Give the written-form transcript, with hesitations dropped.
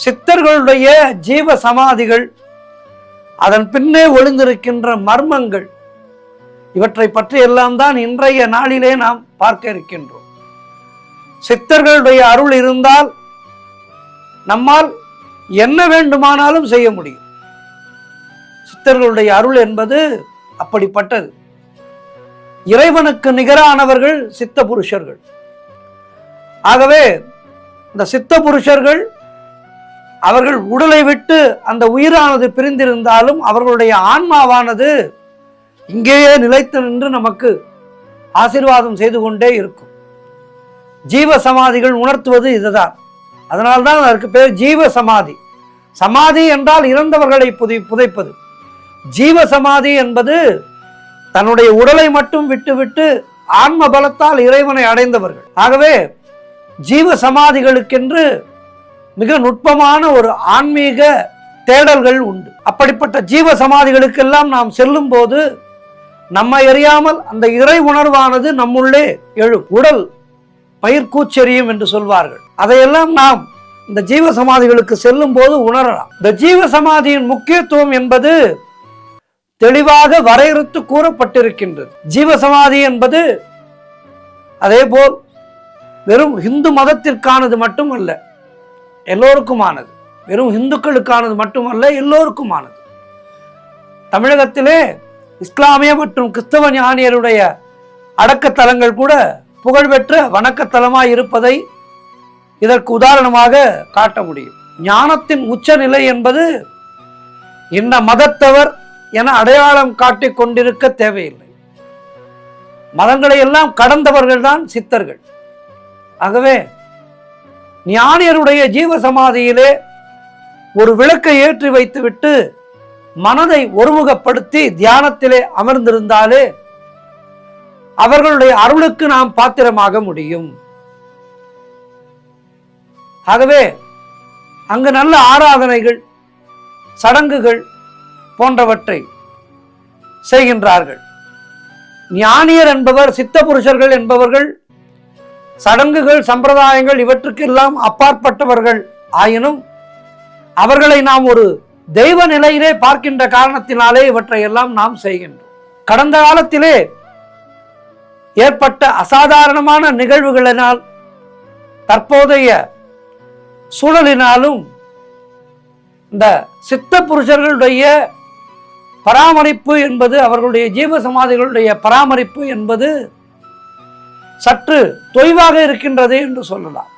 சித்தர்களுடைய ஜீவ சமாதிகள், அதன் பின்னே ஒளிந்திருக்கின்ற மர்மங்கள், இவற்றை பற்றி எல்லாம் தான் இன்றைய நாளிலே நாம் பார்க்க இருக்கின்றோம். சித்தர்களுடைய அருள் இருந்தால் நம்மால் என்ன வேண்டுமானாலும் செய்ய முடியும். சித்தர்களுடைய அருள் என்பது அப்படிப்பட்டது. இறைவனுக்கு நிகரானவர்கள் சித்த புருஷர்கள். ஆகவே இந்த சித்த புருஷர்கள் அவர்கள் உடலை விட்டு அந்த உயிரானது பிரிந்திருந்தாலும் அவர்களுடைய ஆன்மாவானது இங்கேயே நிலைத்து நின்று நமக்கு ஆசீர்வாதம் செய்து கொண்டே இருக்கும். ஜீவ சமாதிகள் உணர்த்துவது இதுதான். அதனால்தான் அதற்கு பேர் ஜீவ சமாதி. சமாதி என்றால் இறந்தவர்களை புதைப்பது. ஜீவ சமாதி என்பது தன்னுடைய உடலை மட்டும் விட்டுவிட்டு ஆன்ம பலத்தால் இறைவனை அடைந்தவர்கள். ஆகவே ஜீவ சமாதிகளுக்கென்று மிக நுட்பமான ஒரு ஆன்மீக தேடல்கள் உண்டு. அப்படிப்பட்ட ஜீவ சமாதிகளுக்கெல்லாம் நாம் செல்லும் போது நம்மை அறியாமல் அந்த இறை உணர்வானது நம்முள்ளே எழும். உடல் பயிர்கூச்செறியும் என்று சொல்வார்கள். அதையெல்லாம் நாம் இந்த ஜீவ சமாதிகளுக்கு செல்லும் போது உணரலாம். இந்த ஜீவ சமாதியின் முக்கியத்துவம் என்பது தெளிவாக வரையறுத்து கூறப்பட்டிருக்கின்றது. ஜீவ சமாதி என்பது அதே போல் வெறும் இந்து மதத்திற்கானது மட்டுமல்ல, எல்லோருக்குமானது. வெறும் இந்துக்களுக்கானது மட்டுமல்ல, எல்லோருக்குமானது. தமிழகத்திலே இஸ்லாமிய மற்றும் கிறிஸ்தவ ஞானியருடைய அடக்கத்தலங்கள் கூட புகழ்பெற்ற வணக்கத்தலமாய் இருப்பதை இதற்கு உதாரணமாக காட்ட முடியும். ஞானத்தின் உச்சநிலை என்பது இந்த மதத்தவர் என அடையாளம் காட்டிக் கொண்டிருக்க தேவையில்லை. மதங்களை எல்லாம் கடந்தவர்கள் தான் சித்தர்கள். ஆகவே ஞானியருடைய ஜீவ சமாதியிலே ஒரு விளக்கை ஏற்றி வைத்துவிட்டு மனதை ஒருமுகப்படுத்தி தியானத்திலே அமர்ந்திருந்தாலே அவர்களுடைய அருளுக்கு நாம் பாத்திரமாக முடியும். ஆகவே அங்கு நல்ல ஆராதனைகள், சடங்குகள் போன்றவற்றை செய்கின்றார்கள். ஞானியர் என்பவர், சித்த புருஷர்கள் என்பவர்கள் சடங்குகள், சம்பிரதாயங்கள் இவற்றுக்கெல்லாம் அப்பாற்பட்டவர்கள் ஆயினும் அவர்களை நாம் ஒரு தெய்வ நிலையிலே பார்க்கின்ற காரணத்தினாலே இவற்றை எல்லாம் நாம் செய்கின்றோம். கடந்த காலத்திலே ஏற்பட்ட அசாதாரணமான நிகழ்வுகளினால், தற்போதைய சூழலினாலும் இந்த சித்த புருஷர்களுடைய பராமரிப்பு என்பது, அவர்களுடைய ஜீவ சமாதிகளுடைய பராமரிப்பு என்பது சற்று தொய்வாக இருக்கின்றது என்று சொல்லலாம்.